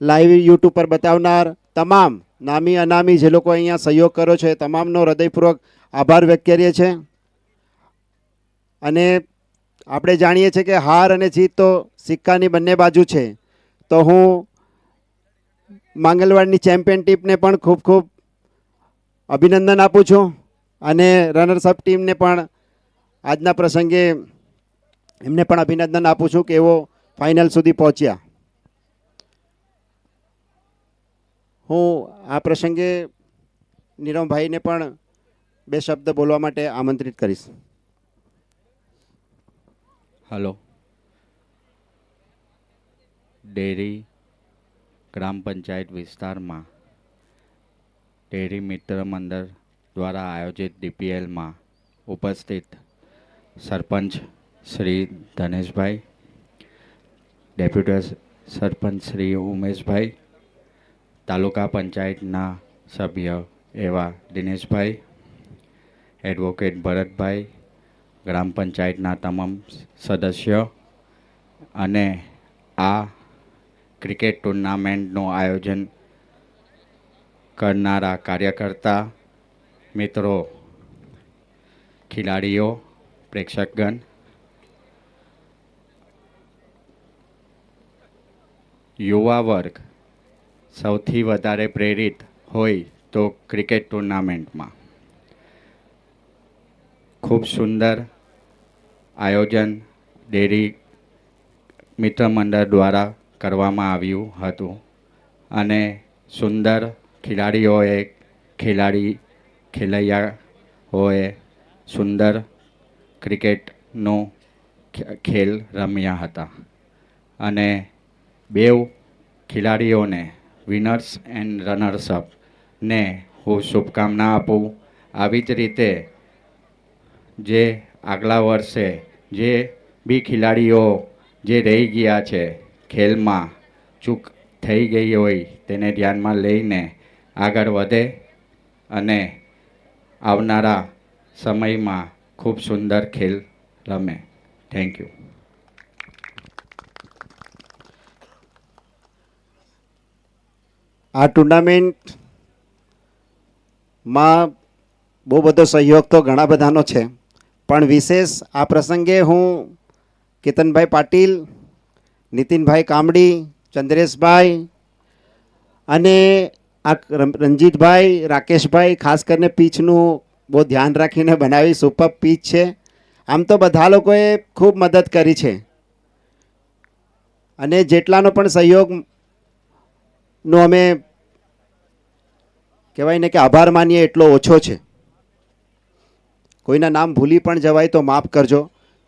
Live YouTube પર બતાવનાર તમામ નામી અનામી જે લોકો અહીંયા સહયોગ કર્યો છે તમામનો હૃદયપૂર્વક આભાર વ્યક્ત કરીએ છીએ. અને આપણે જાણીએ છીએ કે હાર અને જીત તો સિક્કાની બંને બાજુ છે. તો હું માંગલવાડની ચેમ્પિયન ટીમને પણ ખૂબ ખૂબ અભિનંદન આપું છું અને રનર્સઅપ ટીમને પણ આજના પ્રસંગે એમને પણ અભિનંદન આપું છું કે એવો ફાઇનલ સુધી પહોંચ્યા. હું આ પ્રસંગે નીરવભાઈને પણ બે શબ્દ બોલવા માટે આમંત્રિત કરીશ. હલો. ડેરી ગ્રામ પંચાયત વિસ્તારમાં ડેરી મિત્ર મંડળ દ્વારા આયોજિત ડીપીએલમાં ઉપસ્થિત સરપંચ શ્રી ધનેશભાઈ, ડેપ્યુટી સરપંચ શ્રી ઉમેશભાઈ, તાલુકા પંચાયતના સભ્ય એવા દિનેશભાઈ, એડવોકેટ ભરતભાઈ, ગ્રામ પંચાયતના તમામ સદસ્યો અને આ ક્રિકેટ ટુર્નામેન્ટનું આયોજન કરનારા કાર્યકર્તા મિત્રો, ખેલાડીઓ, પ્રેક્ષકગણ, યુવા વર્ગ સૌથી વધારે પ્રેરિત હોય તો ક્રિકેટ ટુર્નામેન્ટમાં ખૂબ સુંદર આયોજન ડેરી મિત્ર મંડળ દ્વારા કરવામાં આવ્યું હતું અને સુંદર ખેલૈયાઓએ સુંદર ક્રિકેટનો ખેલ રમ્યા હતા અને બેઉ ખેલાડીઓને વિનર્સ એન્ડ રનર્સઅપને હું શુભકામના આપું. આવી જ રીતે જે આગલા વર્ષે જે બી ખેલાડીઓ જે રહી ગયા છે ખેલમાં ચૂક થઈ ગઈ હોય તેને ધ્યાનમાં લઈને આગળ વધે અને આવનારા સમયમાં ખૂબ સુંદર ખેલ રમે. Thank you. આ ટુર્નામેન્ટમાં બહુ બધો સહયોગ તો ઘણા બધાનો છે, પણ વિશેષ આ પ્રસંગે હું કેતનભાઈ પાટીલ, નીતિનભાઈ કામડી, ચંદ્રેશભાઈ અને આ રંજીતભાઈ, રાકેશભાઈ, ખાસ કરીને પીચનું બહુ ધ્યાન રાખીને બનાવી સુપર પીચ છે. આમ તો બધા લોકોએ ખૂબ મદદ કરી છે અને જેટલાનો પણ સહયોગનો અમે કહેવાય ને કે આભાર માનીએ એટલો ઓછો છે. કોઈના નામ ભૂલી પણ જવાય તો માફ કરજો,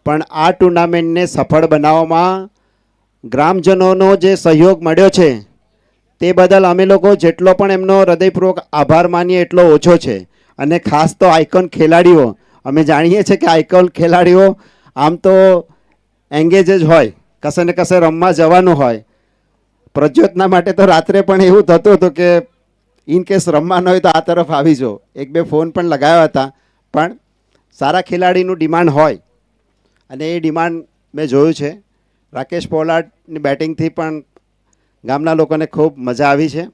પણ આ ટુર્નામેન્ટને સફળ બનાવવામાં ગ્રામજનોનો જે સહયોગ મળ્યો છે તે બદલ અમે લોકો જેટલો પણ એમનો હૃદયપૂર્વક આભાર માનીએ એટલો ઓછો છે. અને ખાસ તો આઇકોન ખેલાડીઓ, અમે જાણીએ છીએ કે આઇકોન ખેલાડીઓ આમ તો એંગેજ જ હોય, કશે ને કશે રમવા જવાનું હોય. પ્રજ્યોતના માટે તો રાત્રે પણ એવું થતું હતું કે ઇન કેસ રમવાનું હોય તો આ તરફ આવી જાઓ. એક બે ફોન પણ લગાવ્યા હતા, પણ સારા ખેલાડીનું ડિમાન્ડ હોય અને એ ડિમાન્ડ મેં જોયું છે. રાકેશ પોલાર્ડની બેટિંગથી પણ ગામના લોકોને ખૂબ મજા આવી છે.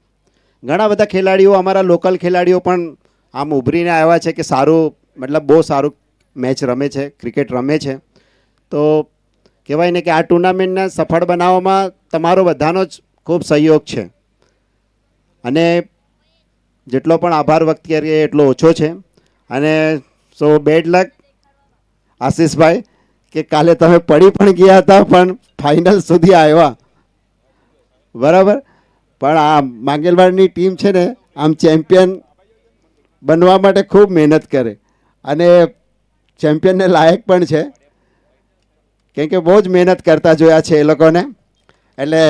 ઘણા બધા ખેલાડીઓ, અમારા લોકલ ખેલાડીઓ પણ આમ ઉભરીને આવ્યા છે કે સારું, મતલબ બહુ સારું મેચ રમે છે, ક્રિકેટ રમે છે. તો કહેવાય ને કે આ ટુર્નામેન્ટને સફળ બનાવવામાં તમારો બધાનો જ ખૂબ સહયોગ છે અને જેટલો પણ આભાર વ્યક્ત કરીએ એટલો ઓછો છે. અને સો બેડ લક આશીષભાઈ કે કાલે તમે પડી પણ ગયા હતા પણ ફાઇનલ સુધી આવ્યા, બરાબર. પણ આ માંગલવાડની ટીમ છે ને આમ ચેમ્પિયન બનવા માટે ખૂબ મહેનત કરે અને ચેમ્પિયનને લાયક પણ છે, કેમ કે બહુ જ મહેનત કરતા જોયા છે એ લોકોને. એટલે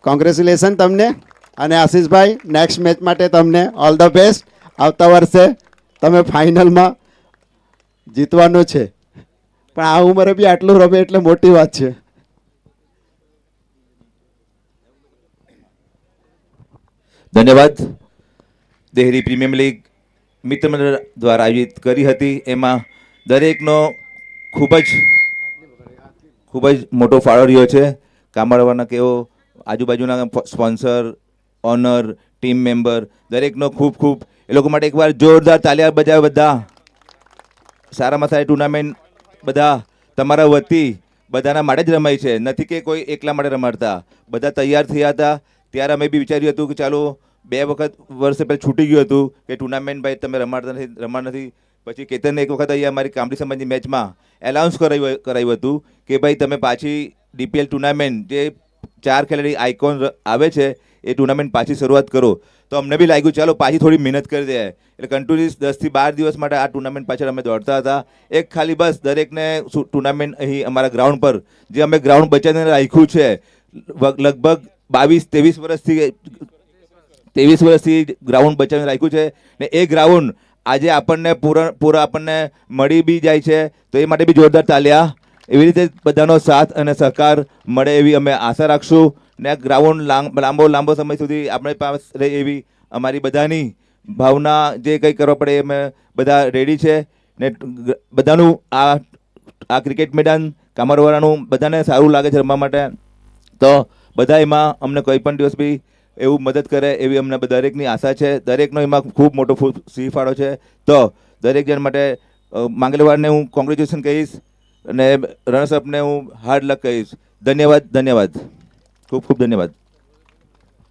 કોંગ્રેચ્યુલેશન તમને અને આશીષભાઈ, નેક્સ્ટ મેચ માટે તમને ઓલ ધ બેસ્ટ. આવતા વર્ષે તમે ફાઇનલમાં જીતવાનું છે, પણ આ ઉંમરે બી આટલું રમે એટલે મોટી વાત છે. ધન્યવાદ. દેહરી પ્રીમિયમ લીગ મિત્ર મંડળ દ્વારા આયોજિત કરી હતી. એમાં દરેકનો ખૂબ જ મોટો ફાળો રહ્યો છે. કામળવાના કેવો આજુબાજુના સ્પોન્સર ઓનર, ટીમ મેમ્બર દરેકનો ખૂબ ખૂબ એ લોકો માટે એકવાર જોરદાર તાલિયા બજાવે બધા. સારામાં સારી ટુર્નામેન્ટ બધા તમારા વતી બધાના માટે જ રમાય છે, નથી કે કોઈ એકલા માટે રમાડતા. બધા તૈયાર થયા હતા ત્યારે અમે બી વિચાર્યું હતું કે ચાલો 2 વખત વર્ષે પહેલાં છૂટી ગયું હતું કે ટુર્નામેન્ટ ભાઈ તમે રમાડ નથી. પછી કેતનને એક વખત અહીંયા અમારી કામડી સંબંધી મેચમાં એનાઉન્સ કરાવ્યું હતું કે ભાઈ તમે પાછી DPL ટુર્નામેન્ટ જે 4 ખેલાડી આઇકોન આવે છે એ ટુર્નામેન્ટ પાછી શરૂઆત કરો. તો અમને બી લાગ્યું ચાલો પાછી થોડી મહેનત કરી દે. એટલે કન્ટિન્યુઅસ 10 થી 12 દિવસ માટે આ ટુર્નામેન્ટ પાછળ અમે દોડતા હતા. એક ખાલી બસ દરેકને ટુર્નામેન્ટ અહીં અમારા ગ્રાઉન્ડ પર જે અમે ગ્રાઉન્ડ બચાવીને રાખ્યું છે લગભગ 23 વર્ષથી ગ્રાઉન્ડ બચાવીને રાખ્યું છે ને એ ગ્રાઉન્ડ આજે આપણને પૂરા આપણને મળી બી જાય છે. તો એ માટે બી જોરદાર તાલિયા. એવી રીતે બધાનો સાથ અને સહકાર મળે એવી અમે આશા રાખશું ને આ ગ્રાઉન્ડ લાંબો સમય સુધી આપણે પાસે રહે એવી અમારી બધાની ભાવના જે કંઈ કરવા પડે અમે બધા રેડી છે ને બધાનું આ ક્રિકેટ મેદાન કામરવાળાનું બધાને સારું લાગે છે રમવા માટે. તો બધા એમાં અમને કોઈ પણ દિવસ બી એવું મદદ કરે એવી અમને દરેકની આશા છે. દરેકનો એમાં ખૂબ મોટો સિંહ ફાળો છે. તો દરેક જણ માટે માંગલવારને હું કોંગ્રેચ્યુલેશન કહીશ અને રનર્સઅપને હું હાર્ડ લક કહીશ. ધન્યવાદ ખૂબ ખૂબ ધન્યવાદ.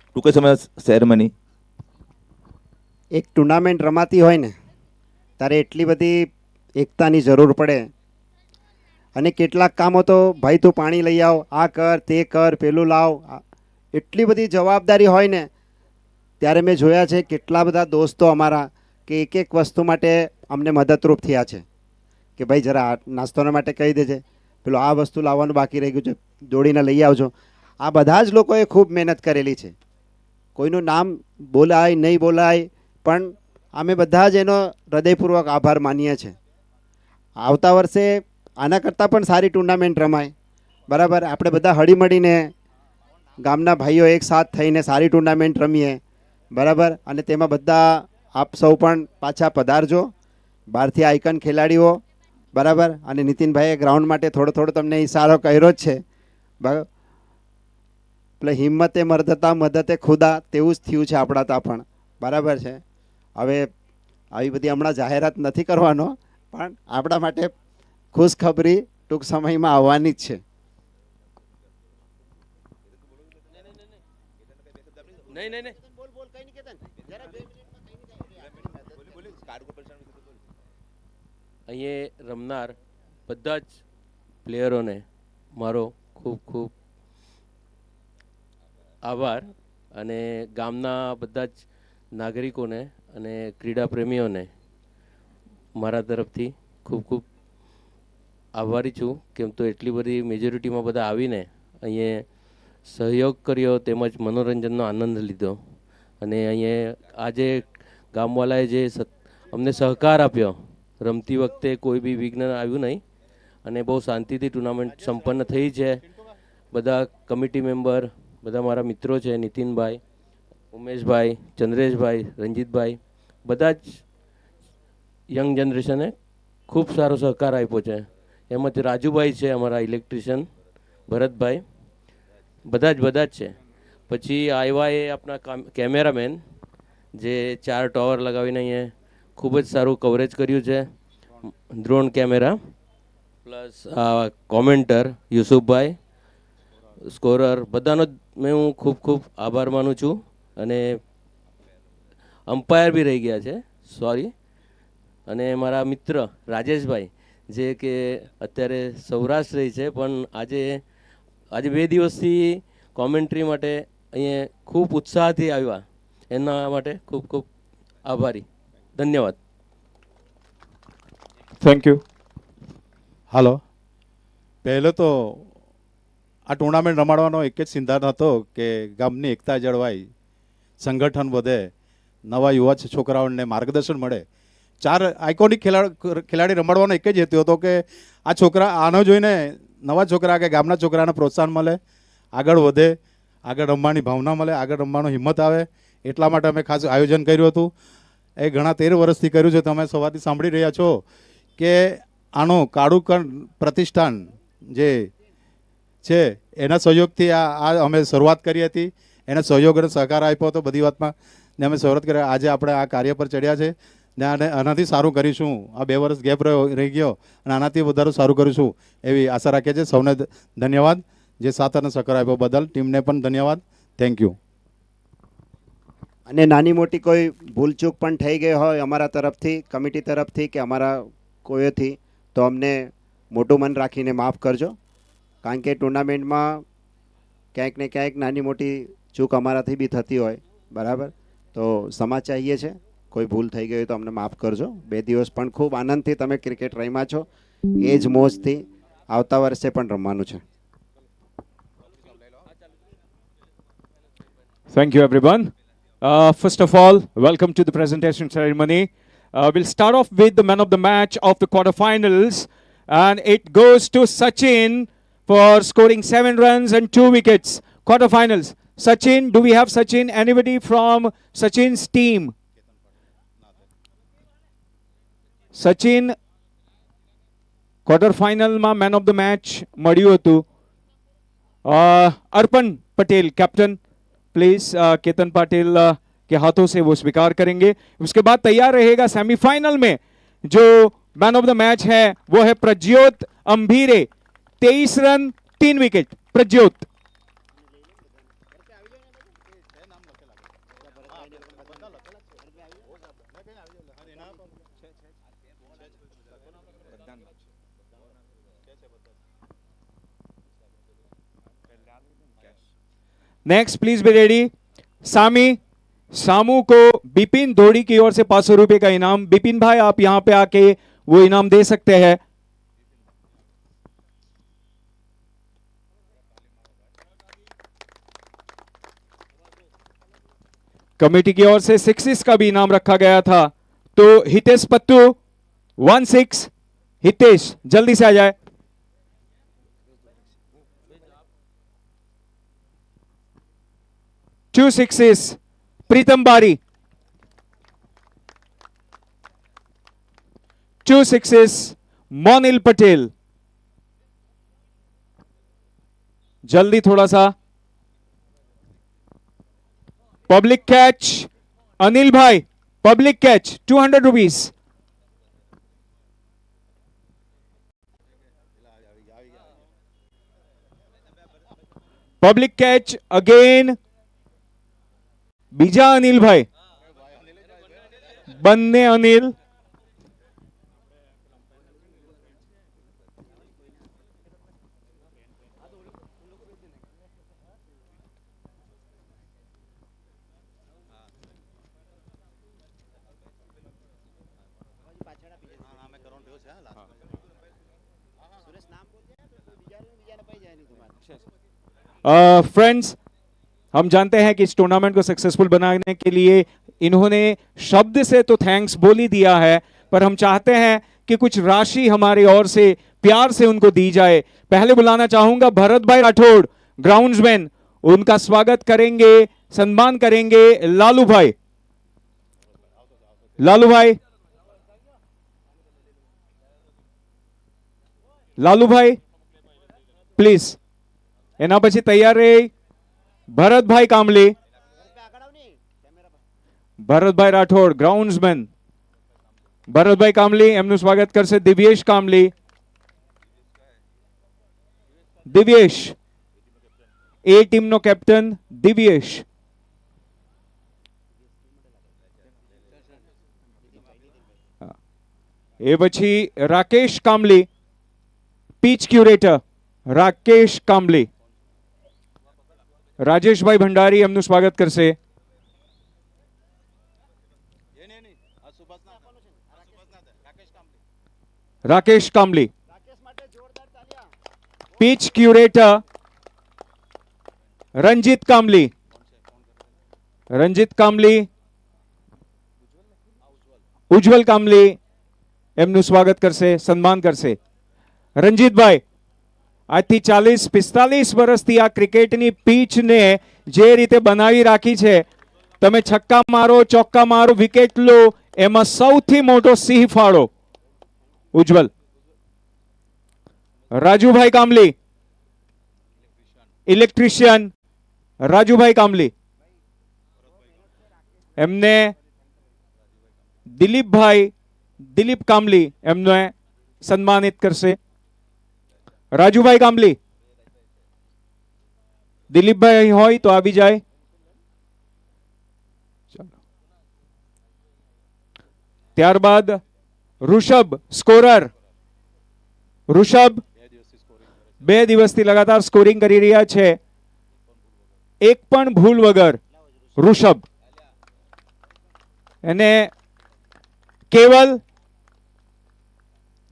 ટૂંક સમય સેરેમની. એક ટુર્નામેન્ટ રમાતી હોય ને ત્યારે એટલી બધી એકતાની જરૂર પડે અને કેટલાક કામો તો ભાઈ તું પાણી લઈ આવ, આ કર, તે કર, પેલું લાવ, એટલી બધી જવાબદારી હોય ને ત્યારે મેં જોયા છે કેટલા બધા દોસ્તો અમારા કે એક વસ્તુ માટે અમને મદદરૂપ થયા છે કે ભાઈ જરા નાસ્તાના માટે કહી દેજે, પેલું આ વસ્તુ લાવવાનું બાકી રહી ગયું છે દોડીને લઈ આવજો. આ બધા જ લોકોએ ખૂબ મહેનત કરેલી છે. કોઈનું નામ બોલાય નહીં બોલાય પણ અમે બધા જ એનો હૃદયપૂર્વક આભાર માનીએ છીએ. આવતા વર્ષે આના કરતાં પણ સારી ટુર્નામેન્ટ રમાય, બરાબર. આપણે બધા હળીમળીને ગામના ભાઈઓ એક સાથ થઈને સારી ટુર્નામેન્ટ રમીએ, બરાબર. અને તેમાં બધા આપ સૌ પણ પાછા પધારજો, બહારથી આઇકન ખેલાડીઓ, બરાબર. અને નીતિનભાઈએ ગ્રાઉન્ડ માટે થોડો તમને ઈશારો કર્યો જ છે, બરાબર. એટલે હિંમતે મર્દતા મદદે ખુદા તેવું જ થયું છે આપણા તા પણ, બરાબર છે. હવે આવી બધી હમણાં જાહેરાત નથી કરવાનો પણ આપણા માટે ખુશખબરી ટૂંક સમયમાં આવવાની જ છે. અહીંયા રમનાર બધા જ પ્લેયરોને મારો ખૂબ ખૂબ આભાર અને ગામના બધા જ નાગરિકોને અને ક્રીડા પ્રેમીઓને મારા તરફથી ખૂબ ખૂબ આભારી છું. કેમ તો એટલી બધી મેજોરિટીમાં બધા આવીને અહીંયા સહયોગ કર્યો તેમજ મનોરંજનનો આનંદ લીધો અને અહીંયા આજે ગામવાલાએ જે અમને સહકાર આપ્યો, રમતી વખતે કોઈ બી વિઘ્ન આવ્યું નહીં અને બહુ શાંતિથી ટુર્નામેન્ટ સંપન્ન થઈ છે. બધા કમિટી મેમ્બર, બધા મારા મિત્રો છે, નીતિનભાઈ, ઉમેશભાઈ, ચંદ્રેશભાઈ, રંજીતભાઈ, બધા જ યંગ જનરેશને ખૂબ સારો સહકાર આપ્યો છે. એમાંથી રાજુભાઈ છે અમારા ઇલેક્ટ્રિશિયન, ભરતભાઈ, બધા જ છે. પછી આવ્યા એ આપણા કેમેરામેન જે 4 ટાવર લગાવીને અહીંયા ખૂબ જ સારું કવરેજ કર્યું છે, ડ્રોન કેમેરા, પ્લસ કોમેન્ટર યુસુફભાઈ, સ્કોરર, બધાનો મેં હું ખૂબ ખૂબ આભાર માનું છું. અને અમ્પાયર બી રહી ગયા છે, સોરી. અને મારા મિત્ર રાજેશભાઈ જે કે અત્યારે સૌરાષ્ટ્ર રહી છે પણ આજે 2 દિવસથી કોમેન્ટ્રી માટે અહીંયા ખૂબ ઉત્સાહથી આવ્યા, એના માટે ખૂબ ખૂબ આભારી. ધન્યવાદ. Thank you. હાલો, પહેલો તો આ ટુર્નામેન્ટ રમાડવાનો એક જ સિદ્ધાંત હતો કે ગામની એકતા જળવાય, સંગઠન વધે, નવા યુવા છોકરાઓને માર્ગદર્શન મળે. 4 આઇકોનિક ખેલાડી રમાડવાનો એક જ હેતુ હતો કે આ છોકરા આનો જોઈને નવા છોકરા કે ગામના છોકરાને પ્રોત્સાહન મળે, આગળ વધે, આગળ રમવાની ભાવના મળે, આગળ રમવાનો હિંમત આવે. એટલા માટે અમે ખાસ આયોજન કર્યું હતું. એ ઘણા 13 વર્ષથી કર્યું છે. તમે સવારથી સાંભળી રહ્યા છો કે આનો કાળુકણ પ્રતિષ્ઠાન જે છે એના સહયોગથી આ અમે શરૂઆત કરી હતી. એને સહયોગ અને સહકાર આપ્યો હતો બધી વાતમાં ને અમે શરૂઆત કરી. આજે આપણે આ કાર્ય પર ચડ્યા છે ને આનાથી સારું કરીશું. આ 2 વર્ષ ગેપ રહી ગયો અને આનાથી વધારે સારું કરીશું એવી આશા રાખીએ છીએ. સૌને ધન્યવાદ. જે સાથ અને સહકાર આપ્યો બદલ ટીમને પણ ધન્યવાદ. Thank you. અને નાની મોટી કોઈ ભૂલચૂક પણ થઈ ગઈ હોય અમારા તરફથી, કમિટી તરફથી કે અમારા કોઈથી, તો અમને મોટું મન રાખીને માફ કરજો. કારણ કે ટુર્નામેન્ટમાં ક્યાંક ને ક્યાંક નાની મોટી ચૂક અમારાથી બી થતી હોય, બરાબર. તો ક્ષમા ચાહીએ છે. કોઈ ભૂલ થઈ ગઈ હોય તો અમને માફ કરજો. 2 દિવસ પણ ખૂબ આનંદથી તમે ક્રિકેટ રમ્યા છો. એ જ મોજથી આવતા વર્ષે પણ રમવાનું છે. Thank you, everyone. First of all, welcome to the presentation ceremony. We'll start off with the man of the match of the quarterfinals, and it goes to Sachin for scoring 7 runs and 2 wickets. Quarterfinals. Sachin, do we have Sachin? Anybody from Sachin's team? Sachin, quarterfinal માં man of the match મળ્યું હતું. अर्पण Patel, captain, please Ketan Patil के हाथों से वो स्वीकार करेंगे. उसके बाद तैयार रहेगा सेमीफाइनल में जो मैन ऑफ द मैच है वो है Prajyot Ambhire. 23 run 3 wicket. Prajyot. Next please be ready. Sami, Samu को बिपिन धोड़ी की ओर से 500 रुपए का इनाम. बिपिन भाई आप यहां पे आके वो इनाम दे सकते हैं. कमेटी की ओर से 6 का भी इनाम रखा गया था. तो हितेश पत्तू 16. हितेश जल्दी से आ जाए. 2 6s. प्रीतम बारी 2 6s. मोनिल पटेल जल्दी थोड़ा सा. पब्लिक कैच अनिल भाई. Public catch 200 rupees. Public catch again. बीजा अनिल भाई. बन्ने अनिल. फ्रेंड्स, हम जानते हैं कि इस टूर्नामेंट को सक्सेसफुल बनाने के लिए इन्होंने शब्द से तो थैंक्स बोल ही दिया है, पर हम चाहते हैं कि कुछ राशि हमारी ओर से प्यार से उनको दी जाए. पहले बुलाना चाहूंगा भरत भाई राठौड़, ग्राउंड्समैन. उनका स्वागत करेंगे, सम्मान करेंगे लालू भाई. लालू भाई, लालू भाई प्लीज. એના પછી તૈયાર રહી ભરતભાઈ કામલી. ભરતભાઈ રાઠોડ, ગ્રાઉન્ડ્સમેન. ભરતભાઈ કામલી એમનું સ્વાગત કરશે દિવ્યેશ કામલી. દિવ્યેશ એ ટીમનો કેપ્ટન દિવ્યેશ. એ પછી રાકેશ કામલી, પીચ ક્યુરેટર રાકેશ કામલી. રાજેશભાઈ ભંડારી એમનું સ્વાગત કરશે. રાકેશ કામલી. Pitch curator Ranjit Kamli. રંજીત કામલી, ઉજ્જવલ કામલી એમનું સ્વાગત કરશે, સન્માન કરશે. રંજીતભાઈ, આજથી 40-45 વર્ષથી આ ક્રિકેટની પીચને જે રીતે બનાવી રાખી છે, તમે છક્કા મારો, ચોક્કા મારો, વિકેટ લો, એમાં સૌથી મોટો સિંહ ફાળો ઉજ્જવલ. રાજુભાઈ કામલી, ઇલેક્ટ્રિશિયન. રાજુભાઈ કામલી, એમને દિલીપ કામલી એમને સન્માનિત કરશે. રાજુભાઈ કામલી, દિલીપભાઈ અહીં હોય તો આવી જાય. ત્યારબાદ ઋષભ સ્કોરર. ઋષભ 2 દિવસથી લગાતાર સ્કોરિંગ કરી રહ્યા છે, એક પણ ભૂલ વગર. ઋષભ એને કેવલ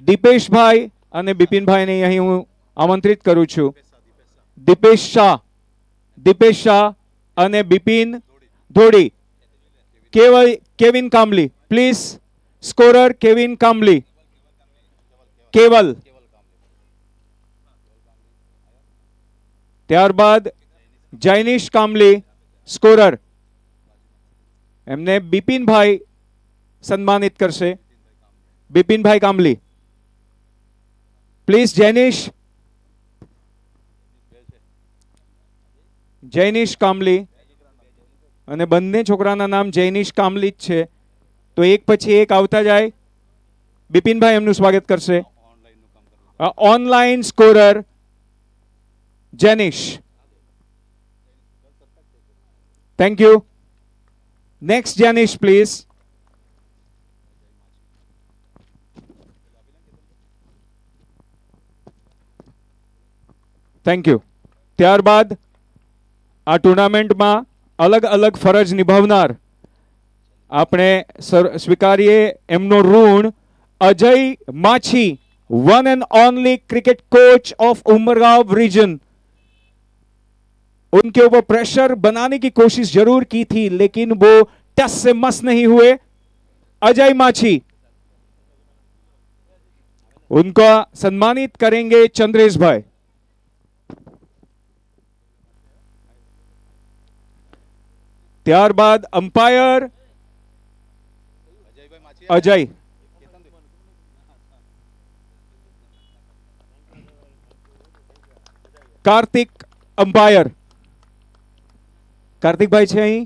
દીપેશભાઈ અને બિપિનભાઈને અહીં હું આમંત્રિત કરું છું. દીપેશ શાહ અને Bipin Dhodi. Kevin Kamli, please. Scorer Kevin Kamli. Keval. ત્યારબાદ જૈનિશ કામલી સ્કોરર, એમને બિપિનભાઈ સન્માનિત કરશે. બિપિનભાઈ કામલી, પ્લીઝ. જૈનિશ કામલી, અને બંને છોકરાના નામ જૈનિશ કામલી જ છે, તો એક પછી એક આવતા જાય. બિપિનભાઈ એમનું સ્વાગત કરશે. Online scorer Jainish. Thank you. Next Jainish please. Thank you. ત્યારબાદ આ ટુર્નામેન્ટમાં અલગ અલગ ફરજ નિભાવનાર આપણે સ્વીકારીએ એમનો ઋણ. Ajay Machhi, one and only cricket coach of Umargaon region. उनके ऊपर प्रेशर बनाने की कोशिश जरूर की थी, लेकिन वो टस से मस नहीं हुए. अजय माछी, उनका सम्मानित करेंगे चंद्रेश भाई. ત્યારબાદ अंपायर अजय. કાર્તિક અંપાયર. કાર્તિકભાઈ છે અહીં?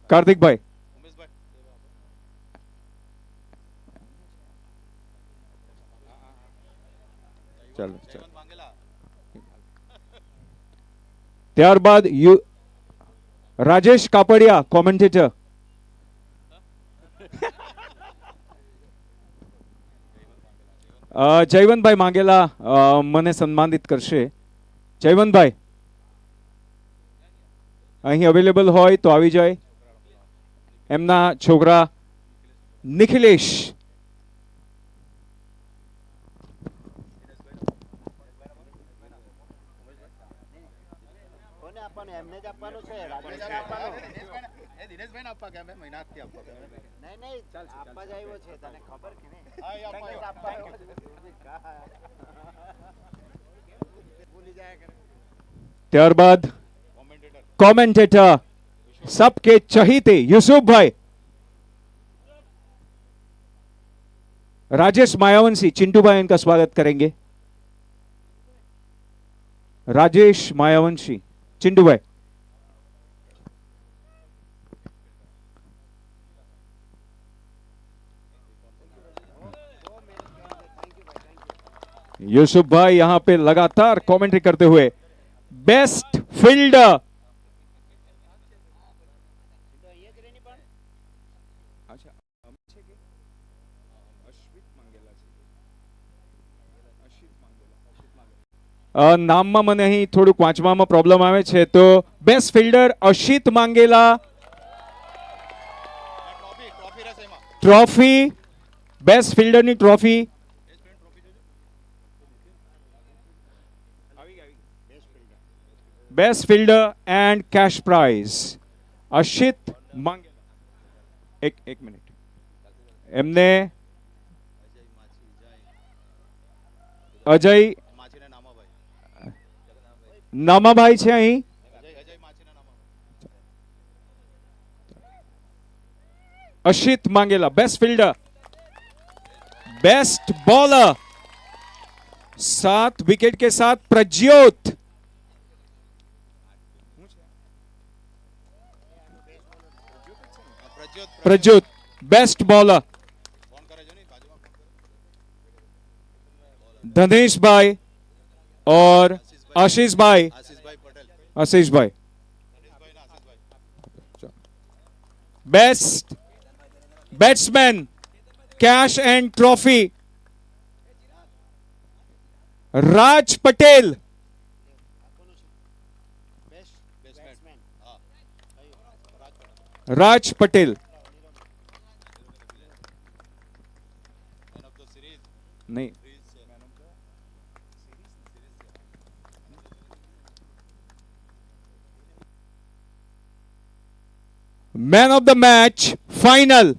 કાર્તિકભાઈ. ચાલો. ત્યારબાદ રાજેશ કાપડિયા, કોમેન્ટેટર. જયવંતભાઈ માંગેલા મને સન્માનિત કરશે. જયવંતભાઈ અહીં અવેલેબલ હોય તો આવી જાય. એમના છોકરા નિખિલેશ. ત્યારબાદ कमेंटेटर सबके चहीते यूसुफ भाई. राजेश मायावंशी, चिंटू भाई इनका स्वागत करेंगे. राजेश मायावंशी, चिंटू भाई. यूसुफ भाई यहां पे लगातार कमेंट्री करते हुए. बेस्ट फील्डर નામમાં મને અહીં થોડુંક વાંચવામાં પ્રોબ્લેમ આવે છે, તો best fielder Ashit Mangela. Trophy, best ફિલ્ડરની trophy. Best fielder and cash prize Ashit Mangela. એક મિનિટ, એમને અજય નામાભાઈ છે અહીં. Ashit Mangela best fielder. Best bowler 7 wicket के साथ प्रज्योत, प्रज्योत बेस्ट बॉलर, धनेश भाई और आशीष भाई, आशीष भाई best batsman, cash and trophy Raj Patel, Raj Patel नहीं, man of the match final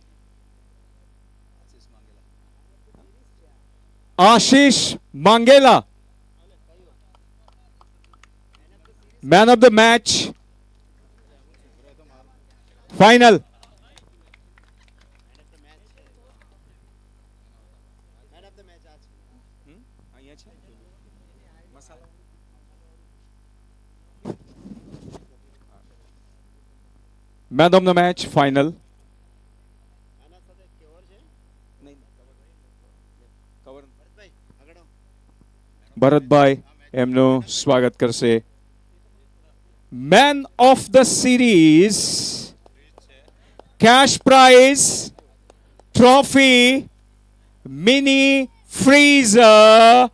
Ashish Mangela, man of the match final man of the match final Bharatbhai એમનું સ્વાગત કરશે. Man of the series, cash prize, trophy, mini freezer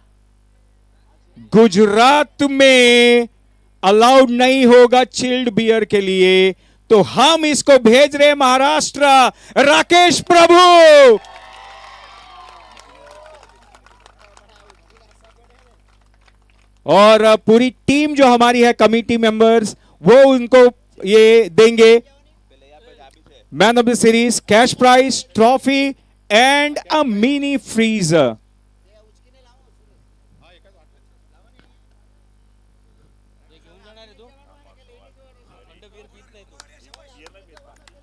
Gujarat में allowed नहीं होगा चिल्ड बियर के लिए, तो हम इसको भेज रहे महाराष्ट्र, राकेश प्रभु. और पूरी टीम जो हमारी है, कमिटी मेंबर्स, वो उनको ये देंगे man of the series, cash prize, trophy and a mini freezer.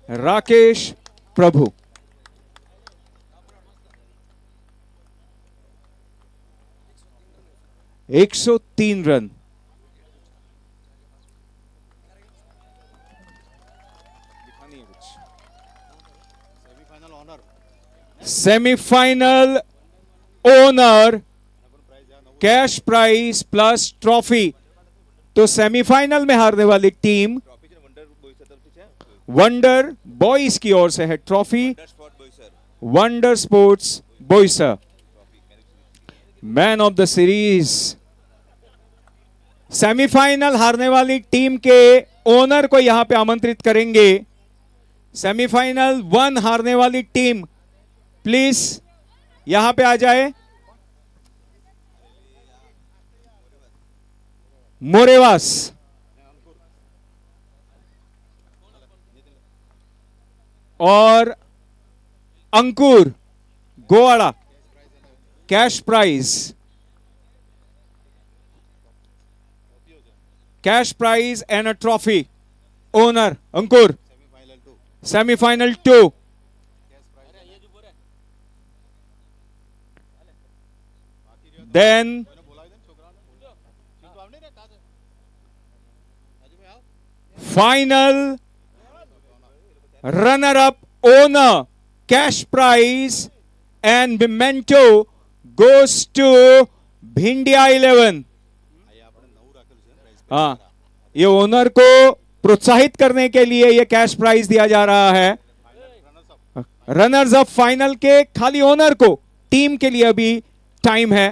Rakesh Prabhu. एक 103 run. Semifinal honour, cash prize plus trophy. तो सेमीफाइनल में हारने वाली टीम वंडर बॉयज की ओर से है trophy, wonder sports Boisar. Man of the series, semifinal हारने वाली टीम के ओनर को यहां पे आमंत्रित करेंगे. सेमीफाइनल 1 हारने वाली टीम प्लीज यहां पे आ जाए. मोरेवास, और Ankur Gowada. Cash prize, cash prize and a trophy. Honour Ankur. Semifinal 2. Then final runner up, honour, cash prize and memento goes to Bhindia 11. हाँ, ये ओनर को प्रोत्साहित करने के लिए ये कैश प्राइज दिया जा रहा है. रनर्स अप फाइनल के खाली ओनर को, टीम के लिए अभी टाइम है.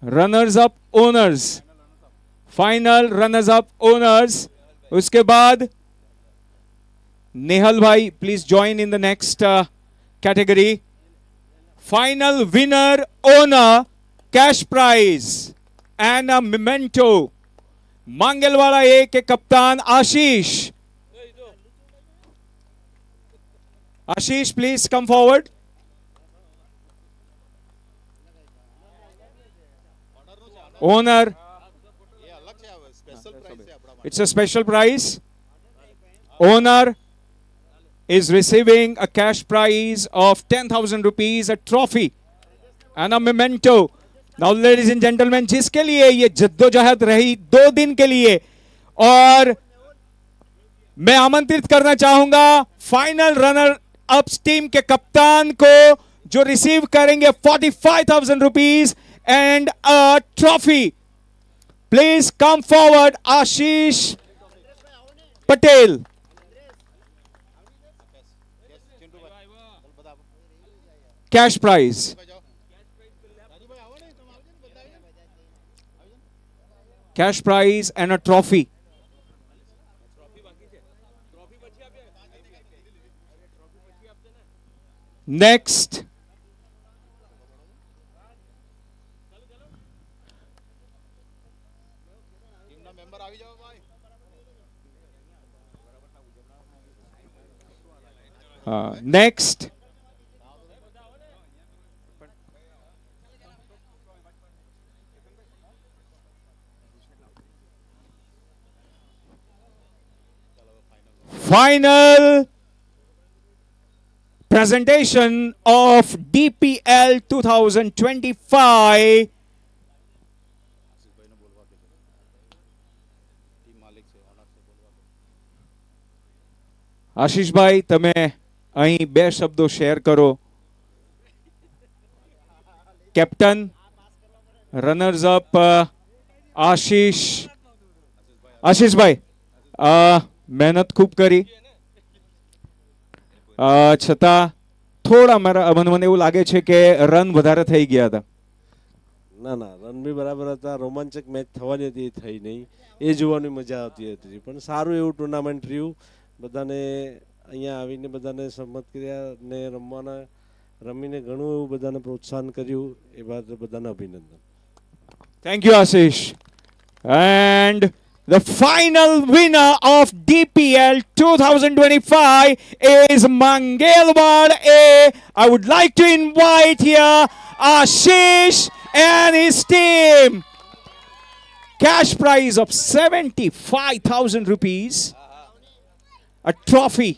Runners up honours, final runners up honours. उसके बाद नेहल भाई please join in the next category. Final winner, honour, cash prize and a memento. Mangalwada A के कप्तान Ashish. Ashish please come forward. Honour, it's a special prize. Owner, is receiving a cash prize of 10,000 rupees, a trophy and a memento. Now, ladies and gentlemen, जिसके लिए ये जद्दोजहद रही 2 दिन के लिए, और मैं आमंत्रित करना चाहूंगा फाइनल रनर अप्स टीम के कप्तान को, जो रिसीव करेंगे 45,000 rupees and a trophy. Please come forward Ashish Patel. Cash prize. Cash prize and a trophy. Next, next, final presentation of DPL 2025. Ashishbhai, તમે અહીં 2 શબ્દો શેર કરો. કેપ્ટન, રનર્સ અપ આશીષભાઈ, મહેનત ખૂબ કરી, છતાં થોડા મને એવું લાગે છે કે રન વધારે થઈ ગયા હતા. ના ના, રન બી બરાબર હતા. રોમાંચક મેચ થવાની હતી, એ થઈ નહીં. એ જોવાની મજા આવતી હતી. પણ સારું એવું ટુર્નામેન્ટ રહ્યું. બધાને અહીંયા આવીને બધાને સંમત કર્યા ને રમીને ઘણું એવું બધાને પ્રોત્સાહન કર્યું. એ વાત બધાને અભિનંદન. Thank you, Ashish. And the final winner of DPL 2025 is Mangalwad A. I would like to invite here Ashish and his team. Cash prize of 75,000 rupees, a trophy